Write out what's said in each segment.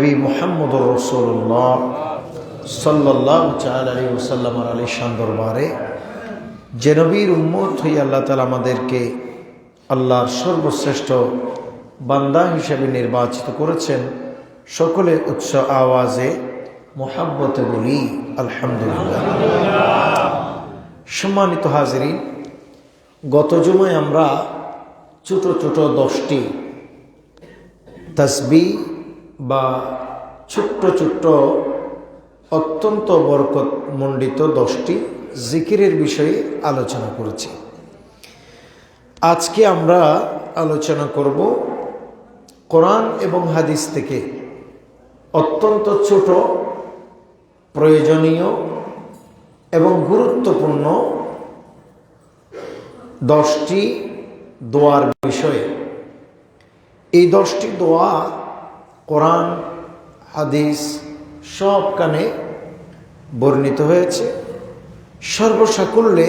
নবী মুহাম্মদুর রাসূলুল্লাহ সাল্লাল্লাহু তাআলা আলাইহি ওয়াসাল্লামের আলিশান দরবারে যে নবীর উম্মত হয়ে আল্লাহ তাআলা আমাদেরকে আল্লাহর সর্বশ্রেষ্ঠ বান্দা হিসেবে নির্বাচিত করেছেন, সকলে উচ্চ আওয়াজে মুহাব্বতে বলি আলহামদুলিল্লাহ। সম্মানিত হাজিরিন, গত জুমায় আমরা ছোট ছোট 10টি তাসবিহ বা ছোট্ট ছোট্ট অত্যন্ত বরকতমণ্ডিত 10টি জিকিরের বিষয়ে আলোচনা করেছি। আজকে আমরা আলোচনা করব কোরআন এবং হাদিস থেকে অত্যন্ত ছোট, প্রয়োজনীয় এবং গুরুত্বপূর্ণ 10টি দোয়ার বিষয়ে। এই 10টি দোয়া কোরআন হাদিস সবখানে বর্ণিত হয়েছে। সর্বসাকুল্যে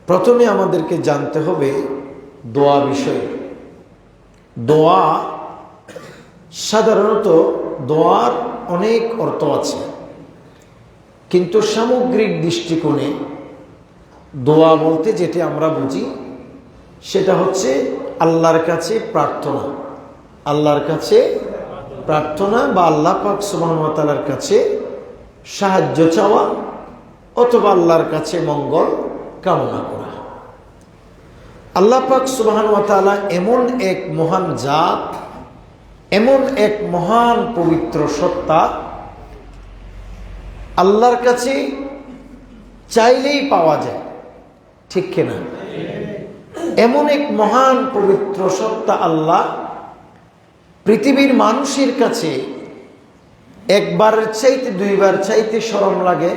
প্রথমে আমাদেরকে জানতে হবে দোয়া বিষয়ে। দোয়া সাধারণত দোয়ার অনেক অর্থ আছে, কিন্তু সামগ্রিক দৃষ্টিকোণে দোয়া বলতে যেটা আমরা বুঝি সেটা হচ্ছে আল্লাহর কাছে প্রার্থনা। আল্লাহর কাছে প্রার্থনা বা আল্লাহ পাক সুবহানাহু ওয়া তাআলার কাছে সাহায্য চাওয়া অথবা আল্লাহর কাছে মঙ্গল কামনা করা। আল্লাহ পাক সুবহানাহু ওয়া তাআলা এমন এক মহান জাত, এমন এক মহান পবিত্র সত্তা, আল্লাহর কাছে চাইলেই পাওয়া যায়, ঠিক কিনা? এমন এক মহান পবিত্র সত্তা আল্লাহ পৃথিবীর মানুষের কাছে একবারের চাইতে দুইবার চাইতে শরম লাগে,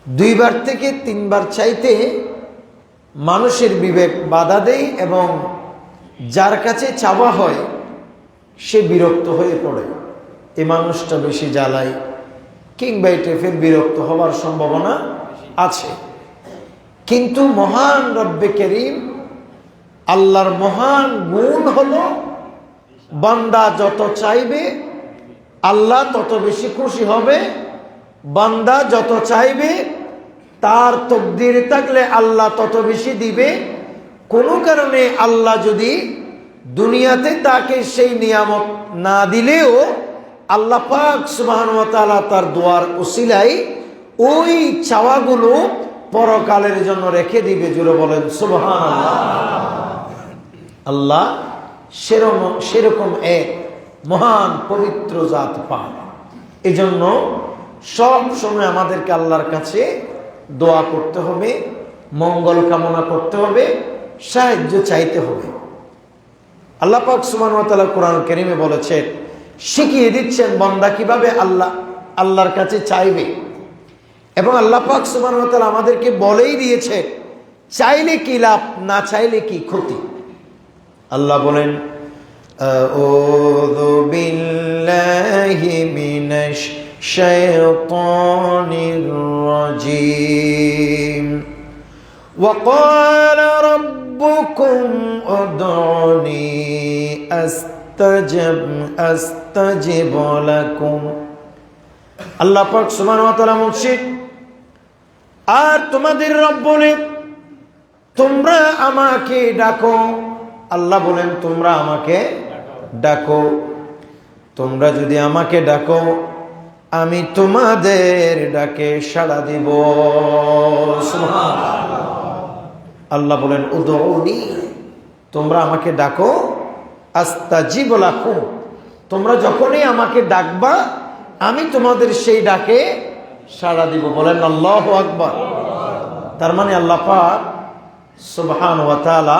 দুইবার থেকে তিনবার চাইতে মানুষের বিবেক বাধা দেয়, এবং যার কাছে চাওয়া হয় সে বিরক্ত হয়ে পড়ে। এই মানুষটা বেশি জ্বালায় কিংবা এই টাইপের বিরক্ত হওয়ার সম্ভাবনা আছে। কিন্তু মহান রব্বে করিম আল্লাহর মহান গুণ হলো বান্দা যত চাইবে আল্লাহ তত বেশি খুশি হবে। বান্দা যত চাইবে তার তকদিরে থাকলে আল্লাহ তত বেশি দিবে। কোনো কারণে আল্লাহ যদি দুনিয়াতে তাকে সেই নিয়ামত না দিলেও আল্লাহ পাক সুবহানাহু ওয়া তাআলা তার দোয়ার উসিলায় ওই চাওয়াগুলো পরকালের জন্য রেখে দিবে। জুড়ে বলেন সুবহানাল্লাহ। আল্লাহ সেরকম এক মহান পবিত্র জাত পান। এজন্য সব সময় আমাদেরকে আল্লাহর কাছে দোয়া করতে হবে, মঙ্গল কামনা করতে হবে, সাহায্য চাইতে হবে। আল্লাহ পাক সুবহানাহু ওয়া তাআলা কোরআন কারীমে বলেছেন, শিখিয়ে দিচ্ছেন বান্দা কিভাবে আল্লাহর কাছে চাইবে। এবং আল্লাহ পাক সুবহানাহু ওয়া তাআলা আমাদেরকে বলেই দিয়েছে চাইলে কি লাভ, না চাইলে কি ক্ষতি। আল্লাহ বলেন, আউযু বিল্লাহি মিনাশ শাইতানির রাজীম ওয়া ক্বালা রাব্বুকুম উদউনি আস্তাজিব লাকুম। আল্লাহ পাক সুবহানাহু ওয়া তাআলা বলেন, আর তোমাদের রব বলে তোমরা আমাকে ডাকো। আল্লাহ বলেন তোমরা আমাকে ডাকো। তোমরা যদি আমাকে ডাকো আমি তোমাদের ডাকে সাড়া দিব। সুবহানাল্লাহ। আল্লাহ বলেন উদউনি, তোমরা আমাকে ডাকো, আস্তাজিব লাকুম, তোমরা যখনই আমাকে ডাকবা আমি তোমাদের সেই ডাকে সাড়া দিব। বলেন আল্লাহু আকবার। তার মানে আল্লাহ পাক সুবহানাহু ওয়া তাআলা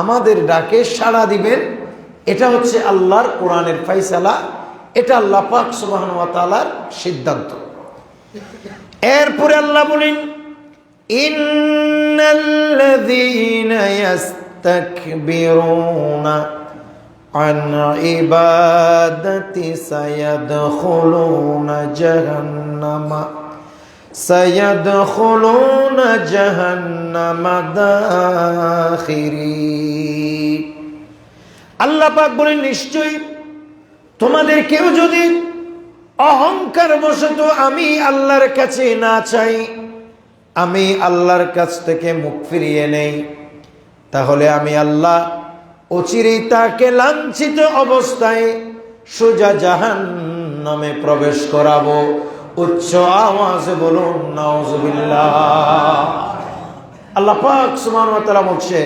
আমাদের ডাকে সাড়া দিবেন। এটা হচ্ছে আল্লাহর কোরআনের ফায়সালা, এটা আল্লাহ পাক সুবহানাহু ওয়া তাআলার সিদ্ধান্ত। এরপরে আল্লাহ বলেন, ইন্নাল্লাযীনা ইস্তাকবিরুনা আন ইবাদাতি সায়াদখুলুনা জাহান্নামা দাখিরিন। আল্লাহ পাক বলেন, নিশ্চয়ই তোমাদের কেউ যদি অহংকার বশত আমি আল্লাহর কাছে না চাই, আমি আল্লাহর কাছ থেকে মুখ ফিরিয়ে নেই, তাহলে আমি আল্লাহ অচিরেই তাকে লাঞ্ছিত অবস্থায় সোজা জাহান্নামে প্রবেশ করাবো। উচ্চ আওয়াজে বলুন নাউজুবিল্লাহ। আল্লাহ পাক সুবহানাহু ওয়া তাআলা বলছে,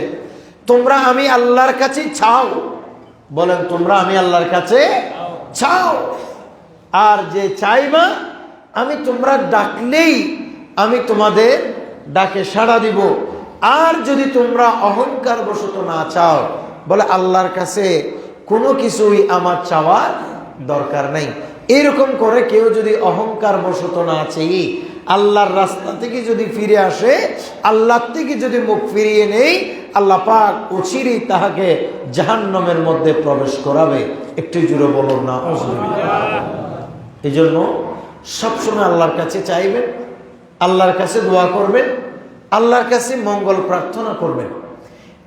তোমরা আমি আল্লাহর কাছে চাও। বলেন, তোমরা আমি আল্লাহর কাছে চাও। আর যে চাইবা, আমি তোমরা ডাকলেই আমি তোমাদের ডাকে সাড়া দিব। আর যদি তোমরা অহংকার বশত না চাও, বলে আল্লাহর কাছে কোনো কিছুই আমার চাওয়ার দরকার নাই। এরকম করে কেউ যদি অহংকার বশত না চাই, আল্লাহর রাস্তা থেকে যদি ফিরে আসে, আল্লাহর থেকে যদি মুখ ফিরিয়ে নেই, আল্লাহ পাক অচিরেই তাহাকে জাহান্নামের মধ্যে প্রবেশ করাবে। একটু জুড়ে বলুন না। এই জন্য সবসময় আল্লাহর কাছে চাইবেন, আল্লাহর কাছে দোয়া করবেন, আল্লাহর কাছে মঙ্গল প্রার্থনা করবেন।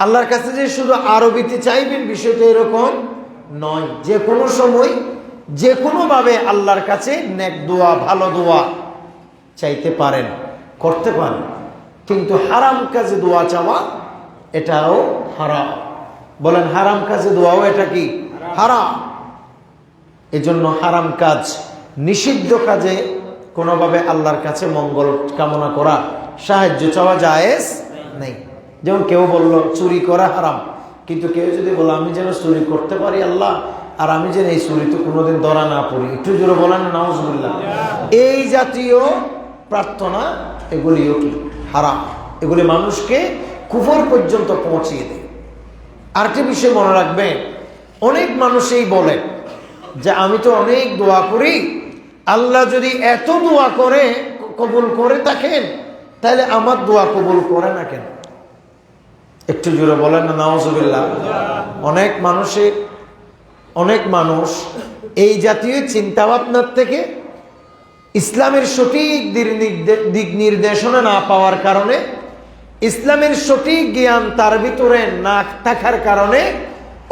আল্লাহর কাছে যে শুধু আরবিতে চাইবেন বিষয়টা এরকম নয়। যে কোনো সময় যে কোনোভাবে আল্লাহর কাছে নেক দোয়া, ভালো দোয়া চাইতে পারেন, করতে পারেন। কিন্তু হারাম কাজে দোয়া চাওয়া এটাও হারাম। বলেন, হারাম কাজে দোয়াও এটা কি? হারাম। এজন্য হারাম কাজ, নিষিদ্ধ কাজে কোনোভাবে আল্লাহর কাছে মঙ্গল কামনা করা, সাহায্য চাওয়া জায়েজ নেই। যেমন কেউ বলল চুরি করা হারাম, কিন্তু কেউ যদি বলো আমি যেন চুরি করতে পারি আল্লাহ, আর আমি যেন এই চুরিতে কোনোদিন ধরা না পড়ি, একটু জোরে বলেন নাউজুবিল্লাহ। এই জাতীয় প্রার্থনা এগুলিও কি? হারাম। এগুলি মানুষকে কুফর পর্যন্ত পৌঁছিয়ে দেয়। আরেকটি বিষয় মনে রাখবেন, অনেক মানুষই বলে যে আমি তো অনেক দোয়া করি, আল্লাহ যদি এত দোয়া করে কবুল করে থাকেন, তাহলে আমার দোয়া কবুল করে না কেন? একটু জোরে বলেন না নাউজুবিল্লাহ। অনেক মানুষ এই জাতীয় চিন্তা ভাবনার থেকে ইসলামের সঠিক দিক নির্দেশনা না পাওয়ার কারণে, ইসলামের সঠিক জ্ঞান তার ভিতরে না থাকার কারণে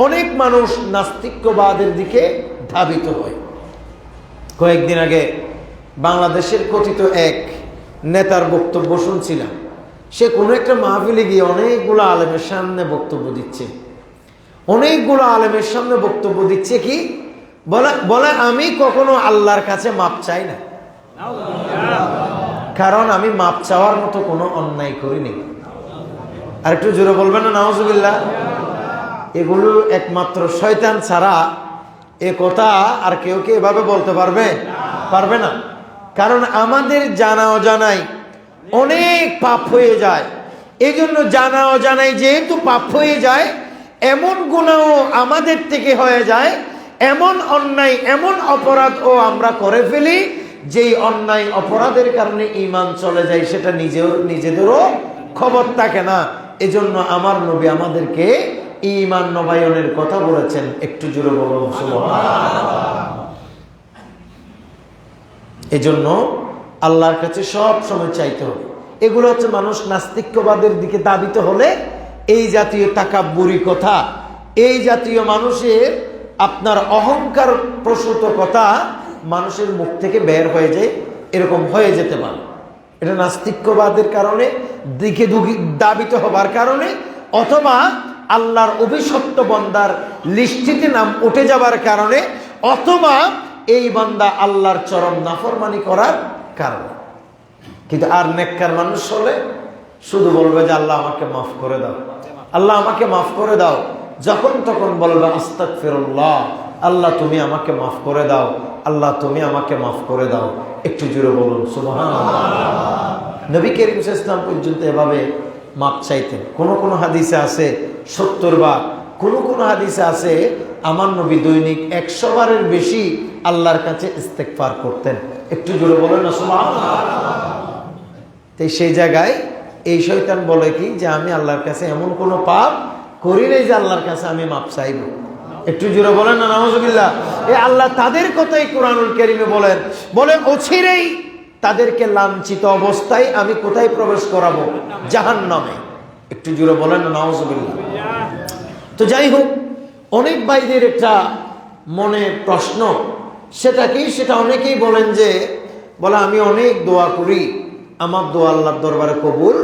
অনেক মানুষ নাস্তিক্যবাদের দিকে ধাবিত হয়। কয়েকদিন আগে বাংলাদেশের কথিত এক নেতার বক্তব্য শুনছিলাম। সে কোনো একটা মাহফিলে গিয়ে অনেকগুলো আলেমের সামনে বক্তব্য দিচ্ছে। কি বলে আমি কখনো আল্লাহর কাছে মাপ চাই না, কারণ আমি মাপ চাওয়ার মতো কোনো অন্যায় করিনি। আর একটু জোরে বলবেন না নাউজুবিল্লাহ। এগুলো একমাত্র শয়তান ছাড়া এ কথা আর কেউ কি এভাবে বলতে পারবে না। কারণ আমাদের জানা অজানাই অনেক পাপ হয়ে যায়। এই জন্য জানা অজানাই যেহেতু পাপ হয়ে যায়, এমন গুনাহ আমাদের থেকে হয়ে যায়, এমন অন্যায়, এমন অপরাধ ও আমরা করে ফেলি, যেই অন্যায় অপরাধের কারণে ঈমান চলে যায়, সেটা নিজেদেরও খবর থাকে না। এজন্য আমার নবী আমাদেরকে ঈমান নবায়নের কথা বলেছেন। একটু জোরে বলুন সুবহানাল্লাহ। এজন্য আল্লাহর কাছে সব সময় চাইতে হবে। এগুলো হচ্ছে মানুষ নাস্তিক্যবাদের দিকে দাবিত হলে এই জাতীয় তাকাব্বুরি কথা, এই জাতীয় মানুষের আপনার অহংকার প্রসূত কথা মানুষের মুখ থেকে বের হয়ে যায়, এরকম হয়ে যেতে পারে। এটা নাস্তিক্যবাদের কারণে, দিকে দাবিত হবার কারণে, অথবা আল্লাহর অভিশপ্ত বান্দার লিস্টিতে নাম উঠে যাবার কারণে, অথবা এই বান্দা আল্লাহর চরম নাফরমানি করার কারণে। কিন্তু আর নেককার মানুষ হলে শুধু বলবে যে আল্লাহ আমাকে মাফ করে দাও, আল্লাহ আমাকে মাফ করে দাও। যখন তখন বলবে আস্তাগফিরুল্লাহ, আল্লাহ তুমি আমাকে মাফ করে দাও, আল্লাহ তুমি আমাকে মাফ করে দাও। একটু জোরে বলুন সুবহানাল্লাহ। নবী করিম সাল্লাল্লাহু আলাইহি ওয়াসাল্লাম পর্যন্ত এভাবে মাপ চাইতেন। কোন হাদিসে আছে 70 বার, কোন হাদিসে আছে আমার নবী দৈনিক 100 বারের বেশি আল্লাহর কাছে ইস্তেগফার করতেন। একটু জোরে বলেন না সুবহানাল্লাহ। তাই সেই জায়গায় এই শয়তান বলে কি যে আমি আল্লাহর কাছে এমন কোনো পাপ করি নাই যে আল্লাহর কাছে আমি মাপ চাইব। একটু জোরে বলেন না নাউজুবিল্লাহ। এই আল্লাহ তাদের কথাই কোরআনুল কারীমে বলেন অচিরেই তাদেরকে লাঞ্ছিত অবস্থায় আমি কোথায় প্রবেশ করাবো? জাহান্নামে। একটু জোরে বলেন না নাউজুবিল্লাহ। তো যাই হোক, অনেক ভাইদের একটা মনে প্রশ্ন, সেটা কি? সেটা অনেকেই বলেন যে বলে আমি অনেক দোয়া করি, আমার দোয়া আল্লাহর দরবারে কবুল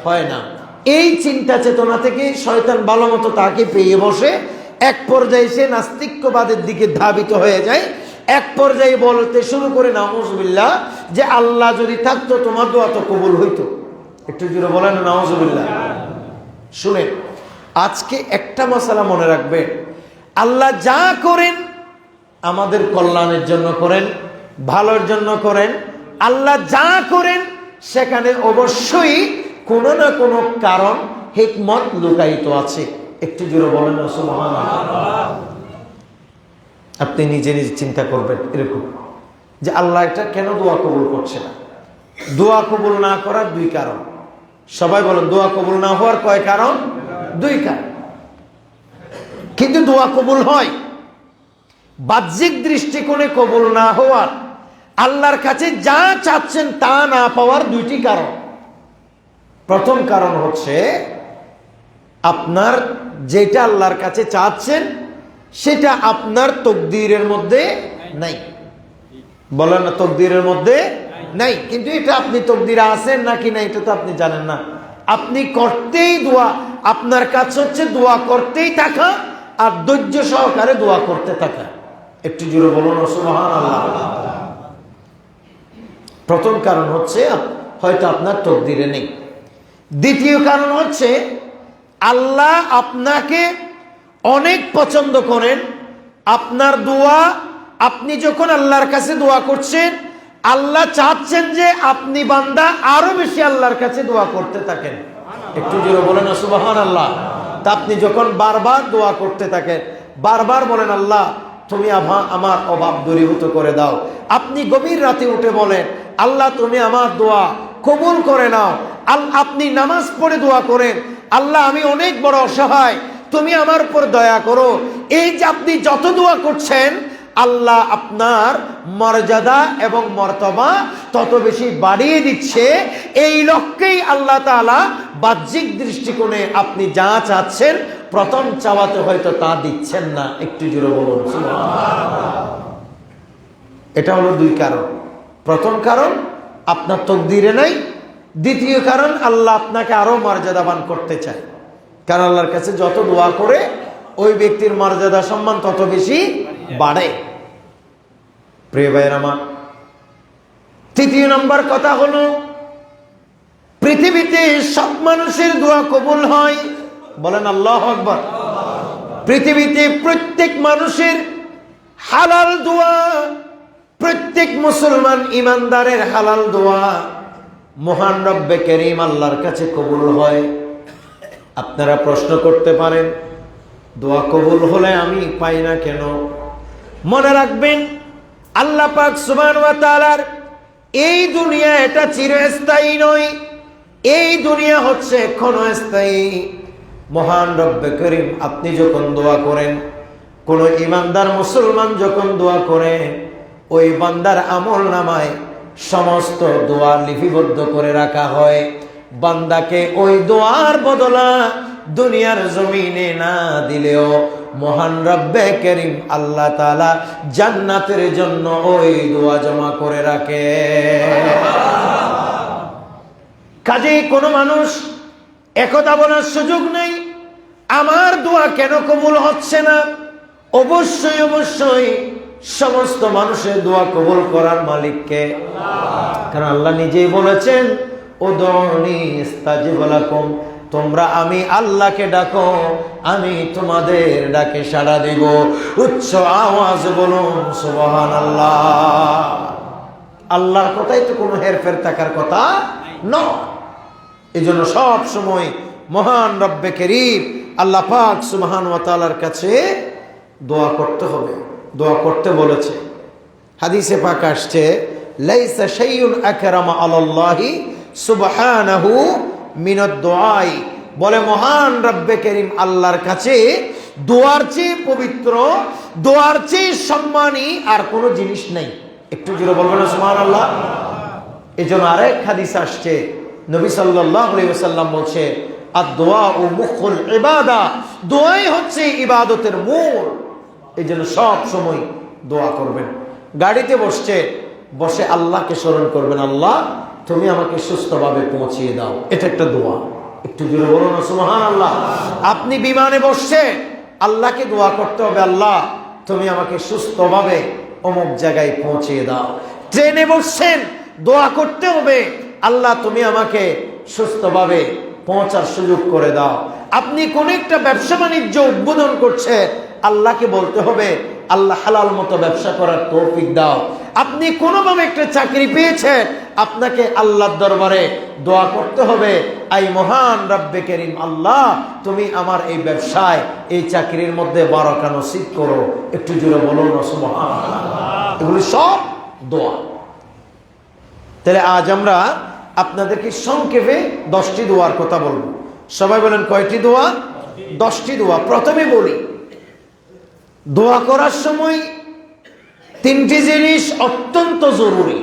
হয় না। এই চিন্তা চেতনা থেকে শয়তান ভালো মতো তাকে পেয়ে বসে, এক পর্যায়ে সে নাস্তিক্যবাদের দিকে ধাবিত হয়ে যায়। এক পর্যায়ে বলতে শুরু করে নাউজুবিল্লাহ যে আল্লাহ যদি থাকতো তোমার দোয়া তো কবুল হইতো। একটু জোরে বলেন নাউজুবিল্লাহ। শুনেন, আজকে একটা মশালা মনে রাখবেন, আল্লাহ যা করেন আমাদের কল্যাণের জন্য করেন, ভালোর জন্য করেন। আল্লাহ যা করেন সেখানে অবশ্যই কোনো না কোনো কারণ, হিকমত লুকায়িত আছে। একটু জোরে বলেন না সুবহানাল্লাহ। আপনি নিজে নিজে চিন্তা করবেন এরকম যে আল্লাহ এটা কেন দোয়া কবুল করছে না। দোয়া কবুল না করার দুই কারণ। সবাই বলেন দোয়া কবুল না হওয়ার কয় কারণ? দুই কারণ। কিন্তু দোয়া কবুল হয়। বাহ্যিক দৃষ্টিকোণে কবুল না হওয়ার, আল্লাহর কাছে যা চাচ্ছেন তা না পাওয়ার দুইটি কারণ। প্রথম কারণ হচ্ছে আপনার যেটা আল্লাহর কাছে চাচ্ছেন সেটা আপনার তকদিরের মধ্যে নাই। বলেন না তকদিরের মধ্যে নাই। কিন্তু এটা আপনি তকদিরে আছেন নাকি না এটা তো আপনি জানেন না। আপনি করতেই দোয়া, আপনার কাজ হচ্ছে দোয়া করতেই থাকা আর ধৈর্য সহকারে দোয়া করতে থাকা। একটু জোরে বলুন সুবহানাল্লাহ। প্রথম কারণ হচ্ছে হয়তো আপনার তকদিরে নেই। দ্বিতীয় কারণ হচ্ছে আল্লাহ আপনাকে অনেক পছন্দ করেন। আপনার দোয়া, আপনি যখন আল্লাহর কাছে দোয়া করছেন, আল্লাহ চাচ্ছেন যে আপনি বান্দা আরো বেশি আল্লাহর কাছে দোয়া করতে থাকেন। একটু জোরে বলেন সুবহানাল্লাহ। তা আপনি যখন বারবার দোয়া করতে থাকেন, বারবার বলেন আল্লাহ তুমি আমার অভাব দূরীভূত করে দাও। আপনি গভীর রাতে উঠে বলেন আল্লাহ তুমি আমার দোয়া কবুল করে নাও। আপনি নামাজ পড়ে দোয়া করেন আল্লাহ আমি অনেক বড় অসহায়, তুমি আমার উপর দয়া করো। এই যে আপনি যত দোয়া করছেন আল্লাহ আপনার মর্যাদা এবং মর্তবা তত বেশি বাড়িয়ে দিচ্ছে। এই লক্ষ্যেই আল্লাহ তাআলা বাহ্যিক দৃষ্টিকোণে আপনি যা চাচ্ছেন প্রথম চাওয়াতে হয়তো তা দিচ্ছেন না। একটু জোরে বলুন সুবহানাল্লাহ। এটা হলো দুই কারণ। প্রথম কারণ আপনার তকদিরে নাই। দ্বিতীয় কারণ আল্লাহ আপনাকে আরো মর্যাদাবান করতে চায়। কারণ আল্লাহর কাছে যত দোয়া করে ওই ব্যক্তির মর্যাদা সম্মান তত বেশি বাড়ে। প্রিয় ভাইয়ের আমার, তৃতীয় নম্বর কথা হলো পৃথিবীতে সব মানুষের দোয়া কবুল হয়। বলেন আল্লাহু আকবার। পৃথিবীতে প্রত্যেক মানুষের হালাল দোয়া, প্রত্যেক মুসলমান ইমানদারের হালাল দোয়া মহান রব্বে কারীম আল্লাহর কাছে কবুল হয়। আপনারা প্রশ্ন করতে পারেন দোয়া কবুল হলে আমি পাই না কেন? মনে রাখবেন আল্লাহ পাক সুবহানাহু ওয়া তাআলার এই দুনিয়া এটা চিরস্থায়ী নয়। এই দুনিয়া হচ্ছে ক্ষণস্থায়ী। মহান রব্বে কারীম আপনি যখন দোয়া করেন, কোন ইমানদার মুসলমান যখন দোয়া করে, ওই বান্দার আমল নামায় সমস্ত দোয়া লিপিবদ্ধ করে রাখা হয়। বান্দাকে ওই দোয়ার বদলা দুনিয়ার জমিনে না দিলেও মহান রব্বে কারীম আল্লাহ তাআলা জান্নাতের জন্য ওই দোয়া জমা করে রাখে। কাজেই কোনো মানুষ একথা বলার সুযোগ নেই আমার দোয়া কেন কবুল হচ্ছে না। অবশ্যই অবশ্যই সমস্ত মানুষের দোয়া কবুল করার মালিককে। কারণ আল্লাহ নিজেই বলেছেন উদউনি আস্তাজিব লাকুম, তোমরা আমি আল্লাহকে ডাকো, আমি তোমাদের ডাকে সাড়া দেব। উচ্চ আওয়াজ বলুন সুবহানাল্লাহ। আল্লাহর কথাই তো কোনো হেরফের থাকার কথা নয়। এই জন্য সব সময় মহান রব্বে কারীম আল্লাহ পাক সুবহানাহু ওয়া তাআলার কাছে দোয়া করতে হবে। দোয়া করতে বলেছে। হাদিসে পাক আসছে লাইসা শাইউন আকরামা আলাল্লাহি সুবহানাহু মিনাদ দুআই। বলে মহান রব্বে কারীম আল্লাহর কাছে দোয়ার চেয়ে পবিত্র, দোয়ার চেয়ে সম্মানী আর কোনো জিনিস নেই। একটু জোরে বলবেন সুবহানাল্লাহ। এজন্য আরেক হাদিস আসছে, নবী সাল্লাল্লাহু আলাইহি ওয়াসাল্লাম বলছে আদ-দুআউ মুখুল ইবাদা, দোয়াই হচ্ছে ইবাদতের মূল। এই জন্য সব সময় দোয়া করবেন। গাড়িতে বসে আল্লাহকে স্মরণ করবেন, আল্লাহ তুমি আমাকে সুস্থভাবে পৌঁছিয়ে দাও। এটা একটা দোয়া। একটু জোরে বলুন না সুবহানাল্লাহ। আপনি বিমানে বসে আল্লাহকে দোয়া করতে হবে, আল্লাহ তুমি আমাকে সুস্থভাবে অমুক জায়গায় পৌঁছিয়ে দাও। ট্রেনে বসছেন, দোয়া করতে হবে, আল্লাহ তুমি আমাকে সুস্থভাবে পৌঁছার সুযোগ করে দাও। আপনি কোন একটা ব্যবসা বাণিজ্য উদ্বোধন করছে, আল্লাহকে বলতে হবে, আল্লাহ হালাল মতো ব্যবসা করার তৌফিক দাও। আপনি কোনোভাবে একটা চাকরি পেয়েছেন, আপনাকে আল্লাহর দরবারে দোয়া করতে হবে, আই মহান রব্বে করিম, আল্লাহ তুমি আমার এই ব্যবসায়, এই চাকরির মধ্যে বারাকা নসিব করো। একটু জোরে বলুন না সুবহানাল্লাহ। এগুলি সব দোয়া। তাহলে আজ আমরা আপনাদেরকে সংক্ষেপে 10টি দোয়ার কথা বলবো। সবাই বলেন কয়টি দোয়া? 10টি দোয়া। প্রথমে বলি, দোয়া করার সময় 3টি জিনিস অত্যন্ত জরুরি।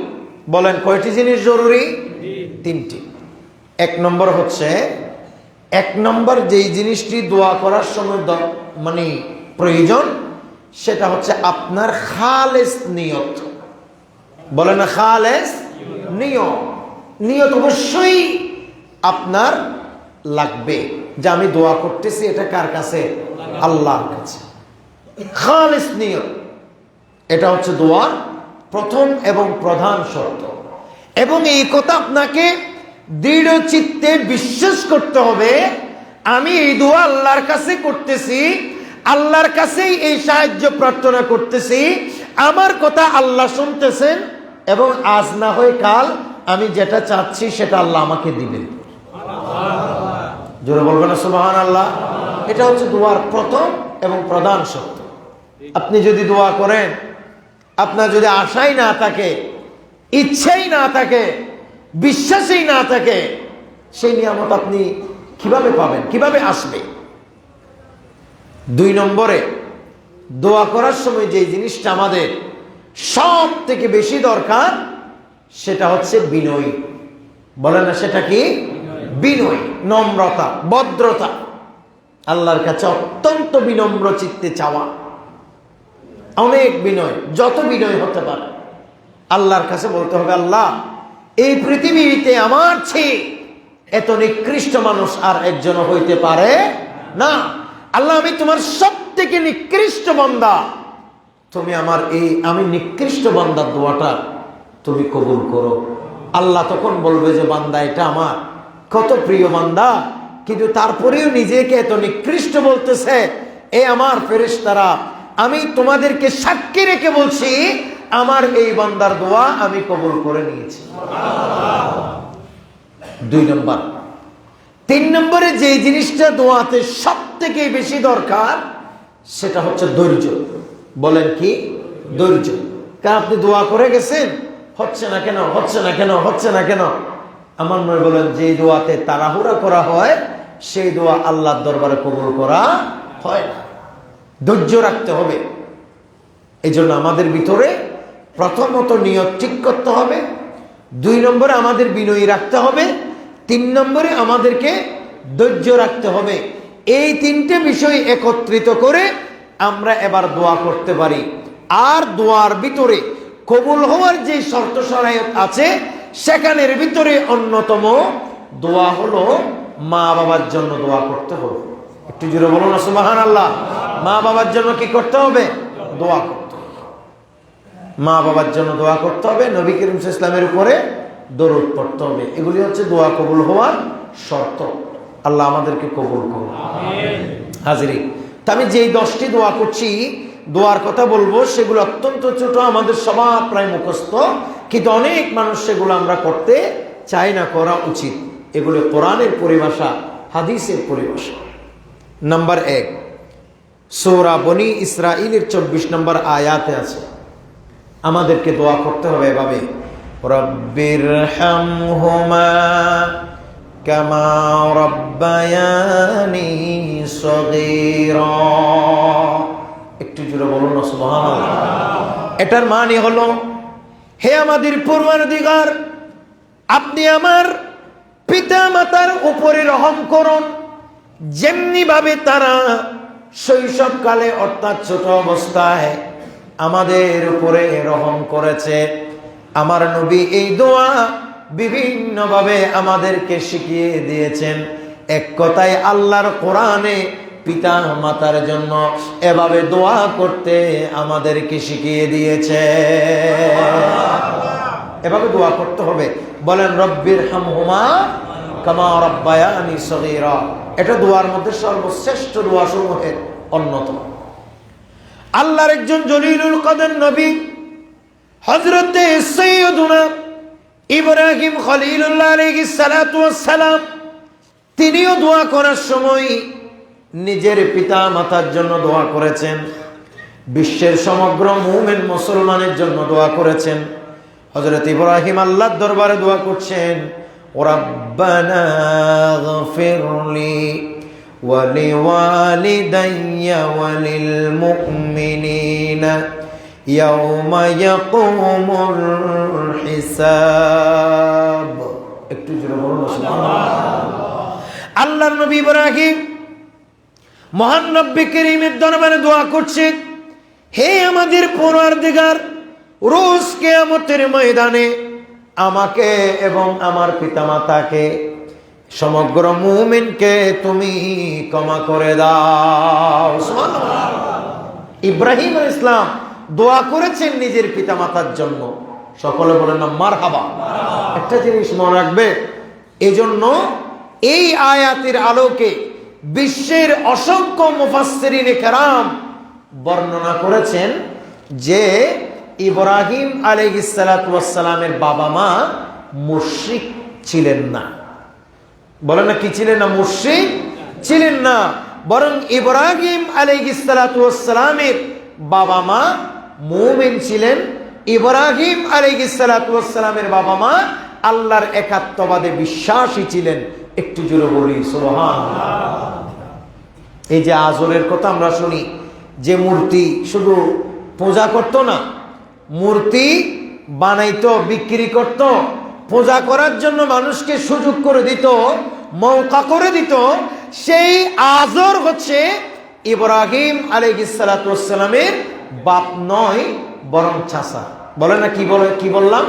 বলেন কয়টি জিনিস জরুরি? 3টি। এক নম্বর যেই জিনিসটি দোয়া করার সময় মানে প্রয়োজন, সেটা হচ্ছে আপনার খালেস নিয়ত। বলেন না, খালেস নিয়ত। নিয়ত অবশ্যই আপনার লাগবে যে আমি দোয়া করতেছি এটা কার কাছে? আল্লাহর কাছে। খালেস নিয়ত, এটা হচ্ছে দোয়ার প্রথম এবং প্রধান শর্ত। এবং এই কথা আপনাকে দৃঢ় চিত্তে বিশ্বাস করতে হবে, আমি এই দোয়া আল্লাহর কাছে করতেছি, আল্লাহর কাছেই এই সাহায্য প্রার্থনা করতেছি, আমার কথা আল্লাহ শুনতেছেন, এবং আজ না হয় কাল আমি যেটা চাচ্ছি সেটা আল্লাহ আমাকে দিবেন। জোরে বলবেন না সুবহানাল্লাহ। এটা হচ্ছে দোয়ার প্রথম এবং প্রধান শর্ত। আপনি যদি দোয়া করেন, আপনার যদি আশাই না থাকে, ইচ্ছাই না থাকে, বিশ্বাসই না থাকে, সেই নিয়ামত আপনি কিভাবে পাবেন, কিভাবে আসবে? 2 নম্বরে, দোয়া করার সময় যে জিনিসটা আমাদের সব থেকে বেশি দরকার, সেটা হচ্ছে বিনয়। বলে না, সেটা কি? বিনয়, নম্রতা, ভদ্রতা। আল্লাহর কাছে অত্যন্ত বিনম্র চিত্তে চাওয়া, অনেক বিনয়, যত বিনয় হতে পারে আল্লাহর কাছে বলতে হবে, আল্লাহ এই পৃথিবীতে আমার চেয়ে এত নিকৃষ্ট মানুষ আর একজন হইতে পারে না। আল্লাহ আমি তোমার সব থেকে নিকৃষ্ট বান্দা, তুমি আমার এই আমি নিকৃষ্ট বান্দার দোয়াটা তুমি কবুল করো। আল্লাহ তখন বলবে যে বান্দা এটা আমার কত প্রিয় বান্দা, কিন্তু তারপরেও নিজেকে এত নিকৃষ্ট বলতেছে। এ আমার ফেরেশতারা, আমি তোমাদেরকে সাক্ষী রেখে বলছি, আমার এই বান্দার দোয়া আমি কবুল করে নিয়েছি। 2 নম্বর। 3 নম্বরে যে জিনিসটা দোয়াতে সব থেকে বেশি দরকার, সেটা হচ্ছে ধৈর্য। বলেন কি? ধৈর্য। কারণ আপনি দোয়া করে গেছেন, হচ্ছে না কেন, হচ্ছে না কেন, হচ্ছে না কেন। আমার মনে বলেন, যে দোয়াতে তাড়াহুড়া করা হয়, সেই দোয়া আল্লাহর দরবারে কবুল করা হয় না। ধৈর্য রাখতে হবে। এই জন্য আমাদের ভিতরে প্রথমত নিয়ত ঠিক করতে হবে, 2 নম্বরে আমাদের বিনয়ী রাখতে হবে, 3 নম্বরে আমাদেরকে ধৈর্য রাখতে হবে। এই 3টে বিষয় একত্রিত করে আমরা এবার দোয়া করতে পারি। আর দোয়ার ভিতরে কবুল হওয়ার যে শর্ত শরায়ত আছে, সেখানের ভিতরে অন্যতম দোয়া হলো মা বাবার জন্য দোয়া করতে হবে। একটু জোরে বলুন না সুবহানাল্লাহ। মা বাবার জন্য কি করতে হবে? দোয়া করতে হবে। মা বাবার জন্য দোয়া করতে হবে, নবী করিম সাল্লাল্লাহু আলাইহি ওয়াসাল্লামের উপরে দরুদ পড়তে হবে। এগুলি হচ্ছে দোয়া কবুল হওয়ার শর্ত। আল্লাহ আমাদেরকে কবুল করুন, আমিন। হাজিরি, তা আমি যেই 10টি দোয়া করছি, দোয়ার কথা বলবো, সেগুলো অত্যন্ত ছোট, আমাদের সবার প্রায় মুখস্থ, কিন্তু অনেক মানুষ সেগুলো আমরা করতে চাই না, করা উচিত। এগুলো কোরআনের পরিভাষা, হাদিসের পরিভাষা। নাম্বার 1, সূরা বনী ইসরাঈলের 24 নম্বর আয়াতে আছে, আমাদেরকে দোয়া করতে হবে এভাবে, রব্বিরহামহুমা কামা রাব্বায়ানি সগীরা। একটু জোরে বলুন না সুবহানাল্লাহ। এটার মানে হলো, হে আমাদের পরওয়ারদিগার, আপনি আমার পিতা মাতার উপরে রহম করুন, যেমনি ভাবে তারা শৈশবকালে অর্থাৎ ছোট অবস্থায় আমাদের উপরে রহম করেছে। আমার নবী এই দোয়া বিভিন্নভাবে আমাদেরকে শিখিয়ে দিয়েছেন। এক কথায় আল্লাহর কোরআনে পিতা মাতার জন্য এভাবে দোয়া করতে আমাদেরকে শিখিয়ে দিয়েছে। এভাবে দোয়া করতে হবে। বলেন রব্বির হামহুমা কামা রাব্বায়ানি সগীরা। এটা দোয়ার মধ্যে সর্বশ্রেষ্ঠ দোয়া সমূহের অন্যতম। আল্লাহর একজন জলিলুল কদর নবী হযরতে সাইয়্যিদুনা ইব্রাহিম খলিলুল্লাহ আলাইহিস সালাতু ওয়াস সালাম, তিনিও দোয়া করার সময় নিজের পিতা মাতার জন্য দোয়া করেছেন, বিশ্বের সমগ্র মুমিন মুসলমানের জন্য দোয়া করেছেন। হযরত ইব্রাহিম আল্লাহর দরবারে দোয়া করছেন, রাব্বানা গফিরলি ওয়া লিওয়ালিদাইয়া ওয়া লিল মুমিনিনা ইয়াউমা ইয়াকুমুল হিসাব। একটু জোরে বলুন সুবহানাল্লাহ। আল্লাহর নবী ইব্রাহিম মহান রব্বে কারীমের দরবারে দোয়া করছে, হে আমাদের পরওয়ারদিগার, রোজ কিয়ামতের ময়দানে আমাকে এবং আমার পিতামাতাকে, সমগ্র মুমিনকে তুমি ক্ষমা করে দাও। সুবহানাল্লাহ। ইব্রাহিম আলাইহিস সালাম দোয়া করেছেন নিজের পিতামাতার জন্য। সকলে বলেন না মারহাবা। একটা জিনিস মনে রাখবে, এজন্য এই আয়াতের আলোকে বিশ্বের অসংখ্য মুফাসসিরিনে কেরাম বর্ণনা করেছেন যে ইব্রাহিম আলাইহিস সালাতু ওয়াস সালামের বাবা মা মুশরিক ছিলেন না। বলেন না কি ছিলেন না? মুশরিক ছিলেন না, বরং ইব্রাহিম আলাইহিস সালাতু ওয়াস সালামের বাবা মা মুমিন ছিলেন। ইব্রাহিম আলাইহিস সালাতু ওয়াস সালামের বাবা মা আল্লাহর একাত্মবাদে বিশ্বাসী ছিলেন। একটু জোরে বলি সুবহানাল্লাহ। এই যে আজরের কথা আমরা শুনি, যে মূর্তি শুধু পূজা করতো না, মূর্তি বানাইতো, বিক্রি করত, পূজা করার জন্য মানুষকে সুযোগ করে দিত, মৌকা করে দিত, সেই আজর হচ্ছে ইব্রাহিম আলাইহিস সালাতু ওয়াস সালামের বাপ নয়, বরং চাচা। বলে না কি বললাম?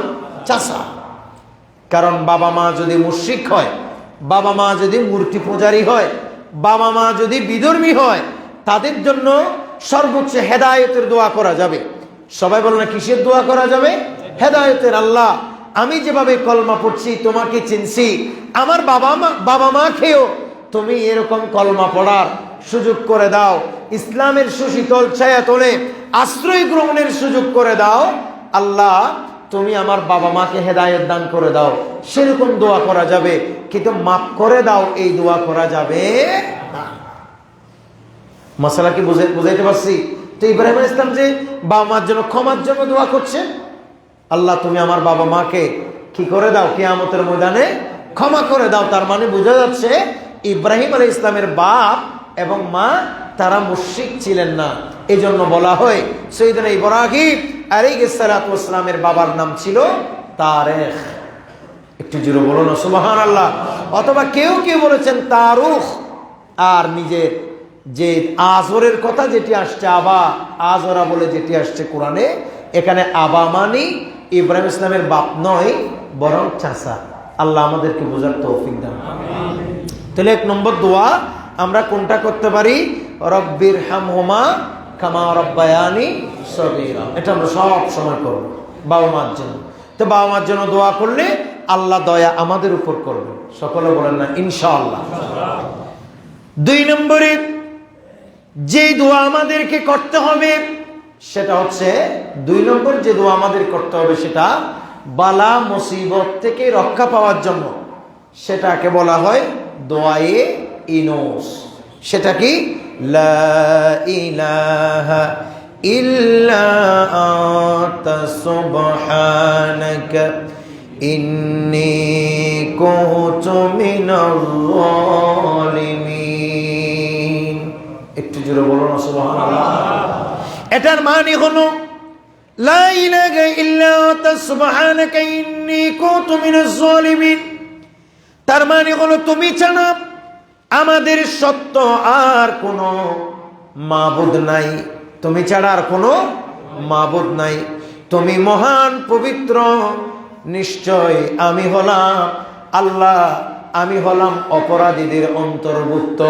চাচা। কারণ বাবা মা যদি মুশরিক হয়, বাবা মা যদি মূর্তি পূজারী হয়, বাবা মা যদি বিধর্মী হয়, তাদের জন্য সর্বোচ্চ হেদায়েতের দোয়া করা যাবে। সবাই বলে না কিসের দোয়া করা যাবে? হেদায়েতের। আল্লাহ, আমি যেভাবে কলমা পড়ছি, তোমাকে চিনছি, আমার বাবা মা খেয়েও তুমি এরকম কলমা পড়ার সুযোগ করে দাও, ইসলামের সুশীতল ছায়াতলে আশ্রয় গ্রহণের সুযোগ করে দাও। আল্লাহ, তুমি আমার বাবা মাকে হেদায়েত দান করে দাও। সেরকম দোয়া করা যাবে, কিন্তু মাফ করে দাও এই দোয়া করা যাবে না। মশালা কি বুঝাইতে পারছি? তো ইব্রাহিম আলাইহিস সালাম যে বাবা মার জন্য ক্ষমার জন্য দোয়া করছে, আল্লাহ তুমি আমার বাবা মাকে কি করে দাও? কিয়ামতের ময়দানে ক্ষমা করে দাও। তার মানে বোঝা যাচ্ছে ইব্রাহিম আলাইহিস সালামের বাপ এবং মা তারা মুশরিক ছিলেন না। এই জন্য বলা হয় সাইয়েদনা ইব্রাহিম আলাইহিস সালাতু ওয়াস সালামের বাবার নাম ছিল তারেখ। একটু জোরে বলো না সুবহানাল্লাহ। অথবা কেউ বলেছেন তারুখ। আর নিজের যে আজরের কথা যেটি আসছে, আবা আজরা বলে যেটি আসছে কোরআনে, এখানে আবা মানি ইব্রাহিম ইসলামের বাপ নয়, বরং চাচা। আল্লাহ আমাদেরকে বোঝার তৌফিক দান। তাহলে এক নম্বর দোয়া আমরা কোনটা করতে পারি? রব্বির হামহুমা কামা রাব্বায়ানি সগীরা। এটা আমরা সব সময় করব বাবা মার জন্য। তো বাবা মার জন্য দোয়া করলে আল্লাহ দয়া আমাদের উপর করবে। সকলে বলেন না ইনশাআল্লাহ। দুই নম্বরে যে দোয়া আমাদেরকে করতে হবে সেটা হচ্ছে, দুই নম্বর যে দোয়া আমাদের করতে হবে সেটা বালা মুসিবত থেকে রক্ষা পাওয়ার জন্য। সেটাকে বলা হয় দোয়ায়ে ইনুস। সেটা কি? লা ইলাহা ইল্লা আনতা সুবহানাকা ইন্নী কুনতু মিনাল যালিমিন। একটু জোরে বলুন সুবহানাল্লাহ। এটার মানে হলো লা ইলাহা ইল্লা আনতা সুবহানাকা ইন্নী কুনতু মিনাজ যালিমিন। তার মানে হলো তুমি ছাড়া আমাদের সত্য আর কোনো মাবুদ নাই, তুমি ছাড়া আর কোনো মাবুদ নাই, তুমি মহান পবিত্র, নিশ্চয় আমি হলাম আল্লাহ, আমি হলাম অপরাধীদের অন্তর্ভুক্ত।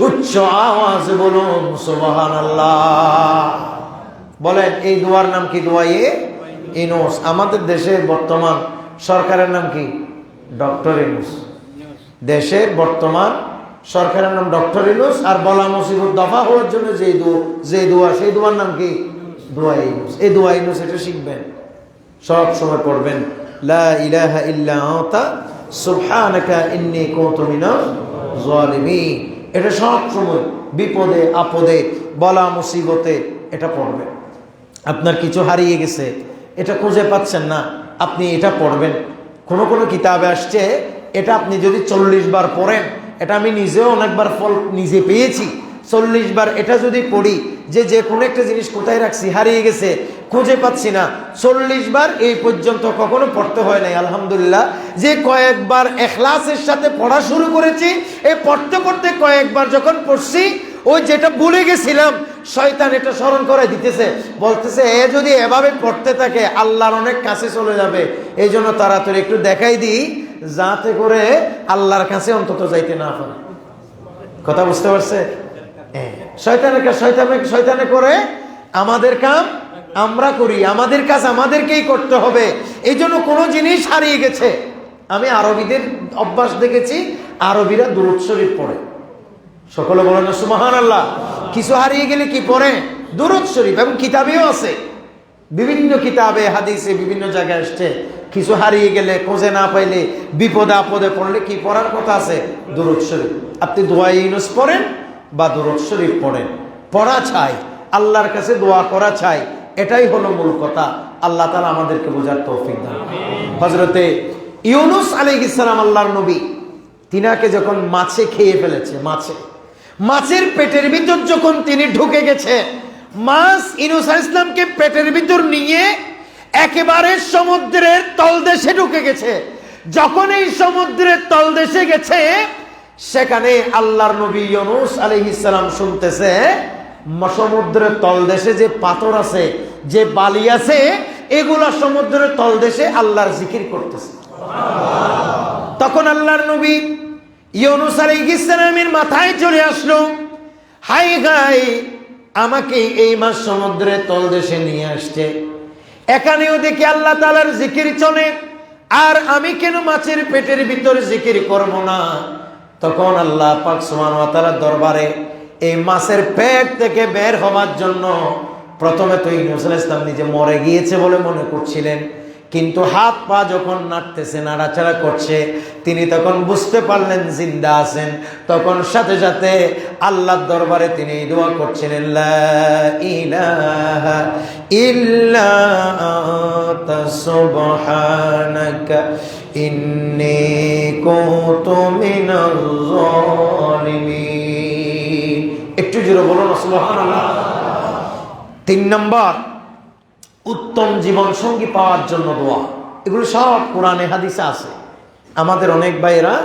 উচ্চ আওয়াজ বলুন সুবহানাল্লাহ। বলেন এই দোয়ার নাম কি? দোয়ায়ে ইউনূস। আমাদের দেশের বর্তমান সরকারের নাম কি? ডক্টর ইউনূস। দেশের বর্তমান সরকারের নাম ডক্টর ইউনূস। আর বলা মুসিবত দফা হওয়ার জন্য যে দোয়া, সেই দোয়ার নাম কি? দোয়া ইউনূস। এই দোয়া ইউনূস এটা শিখবেন, সব সময় পড়বেন। লা ইলাহা ইল্লা আনতা সুবহানাকা ইন্নী কুনতু মিনাজ জালিমিন। এটা সব সময় বিপদে আপদে বলা মুসিবতে এটা পড়বেন। আপনার কিছু হারিয়ে গেছে, এটা খুঁজে পাচ্ছেন না, আপনি এটা পড়বেন। কোনো কোনো কিতাবে আসছে এটা আপনি যদি 40 বার পড়েন, এটা আমি নিজেও অনেকবার ফল নিজে পেয়েছি। 40 বার এটা যদি পড়ি, যে কোনো একটা জিনিস কোথায় রাখছি, হারিয়ে গেছে, খুঁজে পাচ্ছি না, 40 বার এই পর্যন্ত কখনো পড়তে হয় নাই। আলহামদুলিল্লাহ, যে কয়েকবার ইখলাসের সাথে পড়া শুরু করেছি, এই পড়তে পড়তে কয়েকবার যখন পড়ছি, ওই যেটা ভুলে গেছিলাম শয়তান এটা স্মরণ করে দিতেছে, বলতেছে এ যদি এভাবে পড়তে থাকে আল্লাহর অনেক কাছে চলে যাবে। এই জন্য তাড়াতাড়ি একটু দেখাই দিই, যাতে করে আল্লাহর কাছে অন্তত যাইতে না পারে। কথা বুঝতে পারছে? শয়তানে করে আমাদের কাম আমরা করি, আমাদের কাজ আমাদেরকেই করতে হবে। এই জন্য কোনো জিনিস হারিয়ে গেছে, আমি আরবিদের অভ্যাস দেখেছি, আরবিরা দুরূদ শরীফ পড়ে। সকলে বলেন না সুবহানাল্লাহ। কিছু হারিয়ে গেলে কি পড়ে? দুরূদ শরীফ। এবং কিতাবেও আছে, বিভিন্ন কিতাবে হাদিসে বিভিন্ন জায়গায় আসছে, কিছু হারিয়ে গেলে, খোঁজে না পাইলে, বিপদে আপদে পড়লে কি পড়ার কথা আছে? দুরূদ শরীফ। আপনি দোয়া ইউনূস পড়েন বা দুরূদ শরীফ পড়েন, পড়া চাই, আল্লাহর কাছে দোয়া করা চাই, এটাই হলো মূল কথা। আল্লাহ তাআলা আমাদেরকে বোঝার তৌফিক দান। হযরতে ইউনূস আলাইহিস সালাম আল্লাহর নবী, তিনাকে যখন মাছে খেয়ে ফেলেছে, মাছের পেটের ভিতর যখন তিনি ঢুকে গেছে, মাছ ইউনূস আলাইহিস সালামকে পেটের ভিতর নিয়ে একেবারে সমুদ্রের তলদেশে ঢুকে গেছে। যখন এই সমুদ্রের তলদেশে গেছে, সেখানে আল্লাহর নবী ইউনূস আলাইহিস সালাম শুনতেছে সমুদ্রের তলদেশে যে পাথর আছে, যে বালি আছে, এগুলা সমুদ্রের তলদেশে আল্লাহর জিকির করতেছে। তখন আল্লাহর নবী ইউনূস আলাইহিস সালামের মাথায় চলে আসলো, হাই হাই, আমাকে এই মাছ সমুদ্রের তলদেশে নিয়ে আসছে, এখানেও দেখি আল্লাহ তাআলার জিকির চলে, আর আমি কেন মাছের পেটের ভিতর জিকির করব না? তখন আল্লাহ পাক সুবহানাহু ওয়া তাআলার দরবারে এই মাছের পেট থেকে বের হওয়ার জন্য প্রথমে তো ইউনূস আলাইহিস সালাম নিজে মরে গিয়েছে বলে মনে করছিলেন, কিন্তু হাত পা যখন নাড়তেছে, নাড়াচাড়া করছে, তিনি তখন বুঝতে পারলেন জিন্দা আছেন। তখন সাথে সাথে আল্লাহর দরবারে তিনি দোয়া করছিলেন, লা ইলাহা ইল্লা আনতা সুবহানাকা ইন্নী কুনতু মিনাজ জালিমিন। একটু জোরে বলুন সুবহানাল্লাহ। 3 নম্বর, উত্তম জীবন সঙ্গী পাওয়ার জন্য দোয়া। এগুলো সব কোরআনে হাদিসে আছে। আমাদের অনেক ভাইয়েরা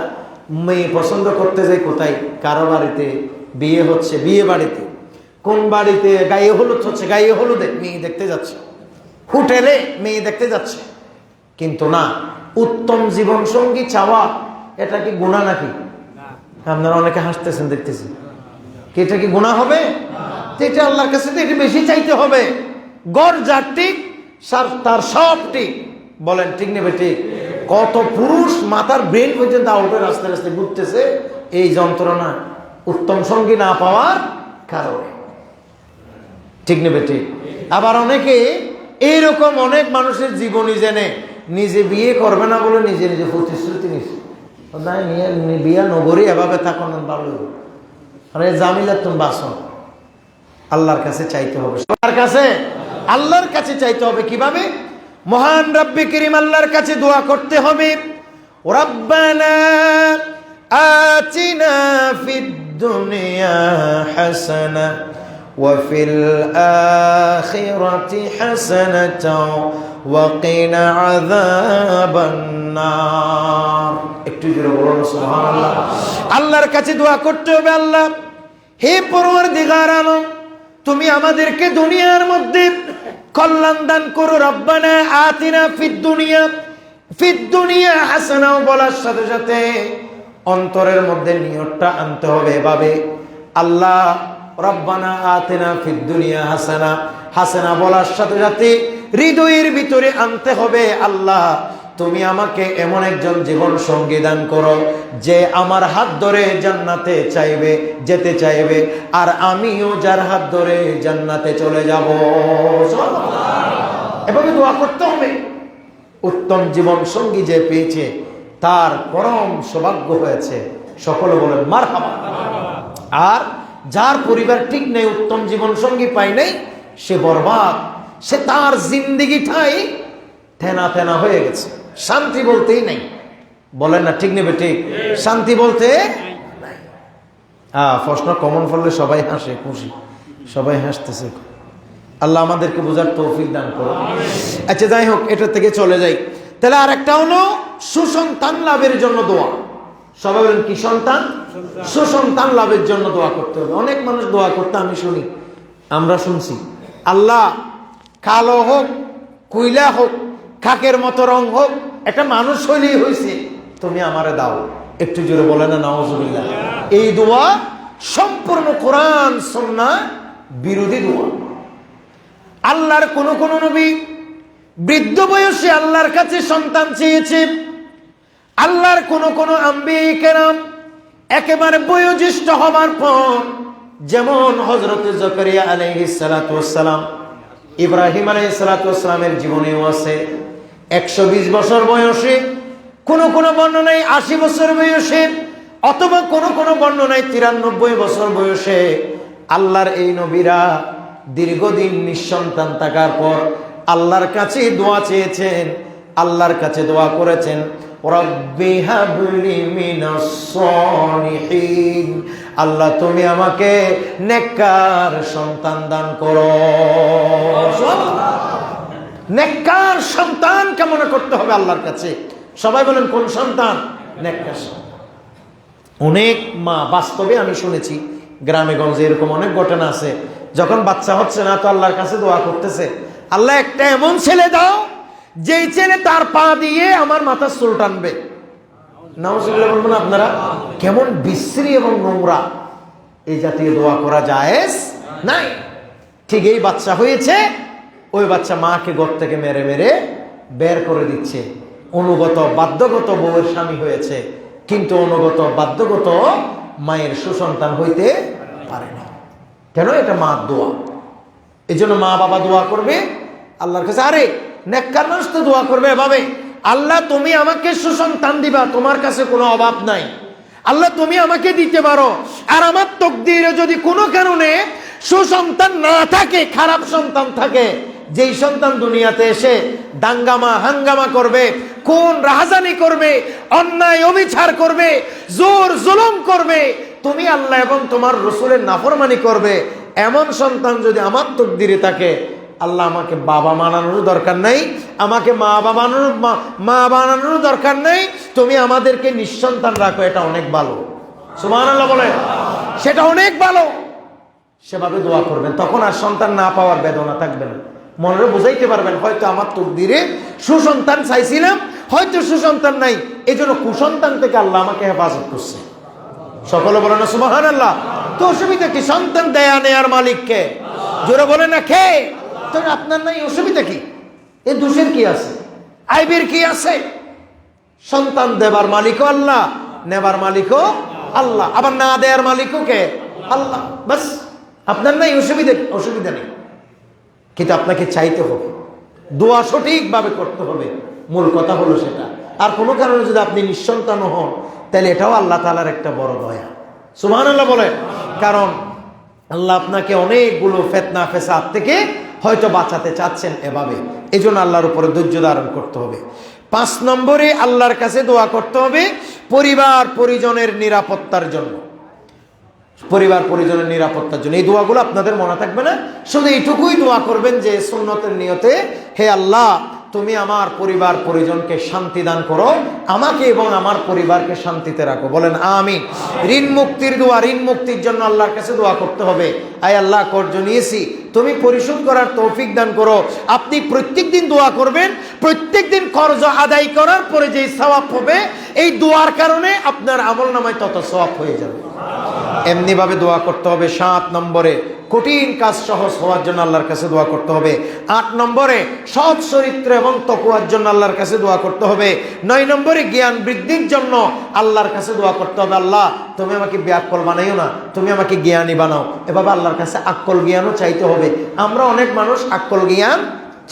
মেয়ে পছন্দ করতে যায় কোথায়? কারো বাড়িতে বিয়ে হচ্ছে, বিয়ে বাড়িতে, কোন বাড়িতে গায়ে হলুদ হচ্ছে, গায়ে হলুদে মেয়ে দেখতে যাচ্ছে, হোটেলে মেয়ে দেখতে যাচ্ছে। কিন্তু না, উত্তম জীবন সঙ্গী চাওয়া এটা কি গুনাহ নাকি? আপনারা অনেকে হাসতেছেন, দেখতেছি, কি এটা কি গুনাহ হবে? এটা আল্লাহর কাছে তো এটা বেশি চাইতে হবে। গড় যার ঠিক তার সব ঠিক। বলেন ঠিক নেবে ঠিক? কত পুরুষ মাথার ব্রেন পর্যন্ত আউটের রাস্তায় রাস্তায় ঘুরতেছে এই যন্ত্রণা, উত্তম সঙ্গী না পাওয়ার কারণে। ঠিক নেবে ঠিক? আবার অনেকে এইরকম, অনেক মানুষের জীবনী জেনে নিজে বিয়ে করবে না বলে নিজে নিজে প্রতিশ্রুতি নিচ্ছে, বিয়া নগরী এভাবে থাকুন ভালো, আরে জামিলা তুমি বাসন। আল্লাহর কাছে চাইতে হবে, সবার কাছে আল্লাহর কাছে চাইতে হবে। কিভাবে? মহান রব্বে করিম আল্লাহর কাছে দোয়া করতে হবে, রব্বানা আতিনা ফিদ দুনিয়া হাসানা ওয়া ফিল আখিরাতি হাসানাতাও ওয়া কিনা আযাবান নার। একটু জোরে বলুন সুবহানাল্লাহ। আল্লাহর কাছে দোয়া করতে হবে, আল্লাহ হে পরওয়ারদিগার আলম, তুমি আমাদেরকে দুনিয়ার মধ্যে কল্যাণ দান করো। রব্বানা আতিনা ফিদ দুনিয়া হাসানা বলার সাথে সাথে অন্তরের মধ্যে নিয়তটা আনতে হবে এভাবে, আল্লাহ রব্বানা আতিনা ফিদ দুনিয়া হাসানা, হাসানা বলার সাথে সাথে হৃদয়ের ভিতরে আনতে হবে, আল্লাহ তুমি আমাকে এমন একজন জীবন সঙ্গী দান করো যে আমার হাত ধরে জান্নাতে যেতে চাইবে, আর আমিও যার হাত ধরে জান্নাতে চলে যাব। এভাবে দোয়া করতে হবে। উত্তম জীবন সঙ্গী যে পেয়েছে তার পরম সৌভাগ্য হয়েছে, সকলে বলেন মারহাবা। আর যার পরিবার ঠিক নেই, উত্তম জীবন সঙ্গী পায় নাই, সে বরবাদ, সে তার জিন্দিগিটাই থেনা থেনা হয়ে গেছে, শান্তি বলতেই নাই। বলেন না ঠিক নেবে ঠিক, শান্তি বলতে নাই। প্রশ্ন কমন পড়লে সবাই হাসে, খুশি, সবাই হাসতেছে। আল্লাহ আমাদেরকে বোঝার তৌফিক দান করো। আচ্ছা যাই হোক, এটা থেকে চলে যাই। তাহলে আর একটা হলো সুসন্তান লাভের জন্য দোয়া। সবাই বলেন কি সন্তান? সুসন্তান লাভের জন্য দোয়া করতে হবে। অনেক মানুষ দোয়া করতে আমি শুনি, আমরা শুনছি, আল্লাহ কালো হোক, কুইলা হোক, খাকের মতো রং হোক, একটা মানুষ হইলেই হয়েছে, তুমি আমারে দাও। একটু জোরে বলে না নাউজুবিল্লাহ। এই দোয়া সম্পূর্ণ কোরআন সুন্নাহ বিরোধী দোয়া। আল্লাহর কোন কোন নবী বৃদ্ধ বয়সে আল্লাহর কাছে সন্তান চেয়েছে। আল্লাহর কোন কোন আম্বিয়া কেরাম একেবারে বয়োজ্যেষ্ঠ হবার পর, যেমন হযরত জাকারিয়া আলাইহিস সালাতু ওয়াস সালাম, ইব্রাহিম আলাইহিস সালাতু ওয়াস সালামের জীবনেও আছে 120 বছর বয়সে, কোন কোন বর্ণনায় 80 বছর বয়সে, অথবা কোন কোন বর্ণনায় 93 বছর বয়সে আল্লাহর এই নবীরা দীর্ঘদিন নিঃসন্তান থাকার পর আল্লাহর কাছে দোয়া চেয়েছেন, আল্লাহর কাছে দোয়া করেছেন, রব্বি হাবলি মিনাস সালিহিন, আল্লাহ তুমি আমাকে নেককার সন্তান দান করো। নেককার সন্তান কামনা করতে হবে আল্লাহর কাছে। সবাই বলেন কোন সন্তান? নেককার সন্তান। অনেক মা, বাস্তবে আমি শুনেছি গ্রামে গঞ্জে এরকম অনেক ঘটনা আছে, যখন বাচ্চা হচ্ছে না তো আল্লাহর কাছে দোয়া করতেছে, আল্লাহ একটা এমন ছেলে দাও যেই ছেলে তার পা দিয়ে আমার মাথার চুল টানবে। নাউজুবিল্লাহ বলবেন আপনারা? কেমন বিশ্রী এবং নোংরা! এই জাতীয় দোয়া করা জায়েজ নাই। ঠিক এই বাচ্চা হয়েছে, ওই বাচ্চা মাকে ঘর থেকে মেরে মেরে বের করে দিচ্ছে। অনুগত বাধ্যগত বউয়ের স্বামী হয়েছে, কিন্তু অনুগত বাধ্যগত মায়ের সুসন্তান হইতে পারে না। কেন? এটা মা দোয়া। এই জন্য মা বাবা দোয়া করবে আল্লাহর কাছে। আরে নেককার মানুষ তো দোয়া করবে এভাবে, আল্লাহ তুমি আমাকে সুসন্তান দিবা, তোমার কাছে কোনো অভাব নাই, আল্লাহ তুমি আমাকে দিতে পারো। আর আমার তকদিরে যদি কোনো কারণে সুসন্তান না থাকে, খারাপ সন্তান থাকে, যেই সন্তান দুনিয়াতে এসে দাঙ্গামা হাঙ্গামা করবে, কোন রাহাজানি করবে, অন্যায় অবিচার করবে, জোর জুলুম করবে, তুমি আল্লাহ এবং তোমার রাসূলের নাফরমানি করবে, এমন সন্তান যদি আমার তকদিরে থাকে, আল্লাহ আমাকে বাবা মানানোর দরকার নাই, আমাকে মা বানানোর দরকার নাই, তুমি আমাদেরকে নিঃসন্তান রাখো, এটা অনেক ভালো। সুবহানাল্লাহ বলে, সেটা অনেক ভালো। সেভাবে দোয়া করবেন, তখন আর সন্তান না পাওয়ার বেদনা থাকবে না। মনে বুঝাইতে পারবেন, হয়তো আমার তকদিরে সুসন্তান চাইছিলাম, হয়তো সুসন্তান নাই, এই জন্য কুসন্তান থেকে আল্লাহ আমাকে হেফাজত করছে। সকলে বলে না সুবহানাল্লাহ। তো অসুবিধা কি? সন্তান দেয়া নেয়ার মালিক কে? জোরে বলে না কে? তো আপনার নাই, অসুবিধা কি? এই দোষের কি আছে? আইবের কি আছে? সন্তান দেবার মালিকও আল্লাহ, নেবার মালিকও আল্লাহ, আবার না দেয়ার মালিকও কে? আল্লাহ। বাস, আপনার নাই, অসুবিধা নেই। কিন্তু আপনাকে চাইতে হবে, দোয়া সঠিকভাবে করতে হবে, মূল কথা হলো সেটা। আর কোনো কারণে যদি আপনি নিঃসন্তান হন, তাহলে এটাও আল্লাহ তাআলার একটা বড় দয়া। সুবহানাল্লাহ বলে। কারণ আল্লাহ আপনাকে অনেকগুলো ফিতনা ফেসাদ থেকে হয়তো বাঁচাতে চাচ্ছেন এভাবে, এই জন্য আল্লাহর উপরে ধৈর্য ধারণ করতে হবে। 5 নম্বরে আল্লাহর কাছে দোয়া করতে হবে পরিবার পরিজনের নিরাপত্তার জন্য। পরিবার পরিজনের নিরাপত্তার জন্য এই দোয়াগুলো আপনাদের মনে থাকবে না, শুধু এইটুকুই দোয়া করবেন যে সুন্নতের নিয়তে, হে আল্লাহ তুমি আমার পরিবার পরিজনকে শান্তি দান করো, আমাকে এবং আমার পরিবারকে শান্তিতে রাখো। বলেন আমিন। ঋণ মুক্তির দোয়া, ঋণ মুক্তির জন্য আল্লাহর কাছে দোয়া করতে হবে। আয় আল্লাহ, কর্জ নিয়েছি, তুমি পরিশোধ করার তৌফিক দান করো। আপনি প্রত্যেকদিন দোয়া করবেন, প্রত্যেকদিন কর্জ আদায় করার পরে যে সওয়াব হবে, এই দোয়ার কারণে আপনার আমলনামায় তত সওয়াব হয়ে যাবে। এমনিভাবে দোয়া করতে হবে। 7 নম্বরে কঠিন কাজ সহজ হওয়ার জন্য আল্লাহর কাছে দোয়া করতে হবে। 8 নম্বরে সৎ চরিত্র এবং তাকওয়ার জন্য আল্লাহর কাছে দোয়া করতে হবে। 9 নম্বরে জ্ঞান বৃদ্ধির জন্য আল্লাহর কাছে দোয়া করতে হবে। আল্লাহ, তুমি আমাকে বেআক্কল বানাইও না, তুমি আমাকে জ্ঞানী বানাও। এভাবে আল্লাহর কাছে আক্কল জ্ঞানও চাইতে হবে। আমরা অনেক মানুষ আক্কল জ্ঞান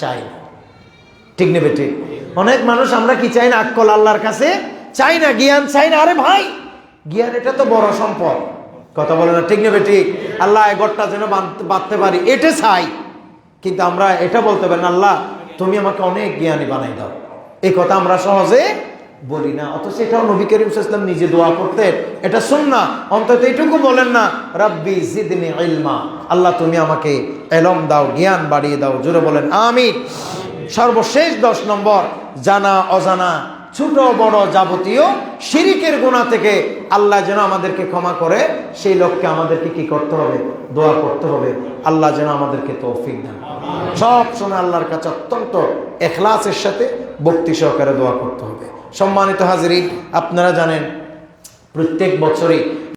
চাই না, ঠিক নেবে ঠিক? অনেক মানুষ আমরা কি চাই না? আক্কল আল্লাহর কাছে চাই না, জ্ঞান চাই না। আরে ভাই, জ্ঞান এটা তো বড় সম্পদ, কথা বলে না, ঠিক নেবে ঠিক? আল্লাহ এই ঘরটা যেন বাঁধতে পারি, এটা চাই। কিন্তু আমরা এটা বলতে পারি না, আল্লাহ তুমি আমাকে অনেক জ্ঞানী বানাই দাও। এই কথা আমরা সহজে বলি না, অথচ এটাও নবী করিম সাল্লাল্লাহু আলাইহি ওয়াসাল্লাম নিজে দোয়া করতেন। এটা সুন্নাহ। অন্তত এইটুকু বলেন না, রাব্বি জিদনি ইলমা, আল্লাহ তুমি আমাকে ইলম দাও, জ্ঞান বাড়িয়ে দাও। জোরে বলেন আমিন। সর্বশেষ 10 নম্বর, জানা অজানা ছোট বড় যাবতীয় শিরিকের গুনাহ থেকে আল্লাহ যেন আমাদেরকে ক্ষমা করে, সেই লক্ষ্যে আমাদেরকে কি করতে হবে? দোয়া করতে হবে। আল্লাহ যেন আমাদেরকে তৌফিক দেন। সব সময় আল্লাহর কাছে অত্যন্ত ইখলাসের সাথে ভক্তি সহকারে দোয়া করতে হবে। সম্মানিত হাজিরিন, আপনারা জানেন প্রত্যেক বছরই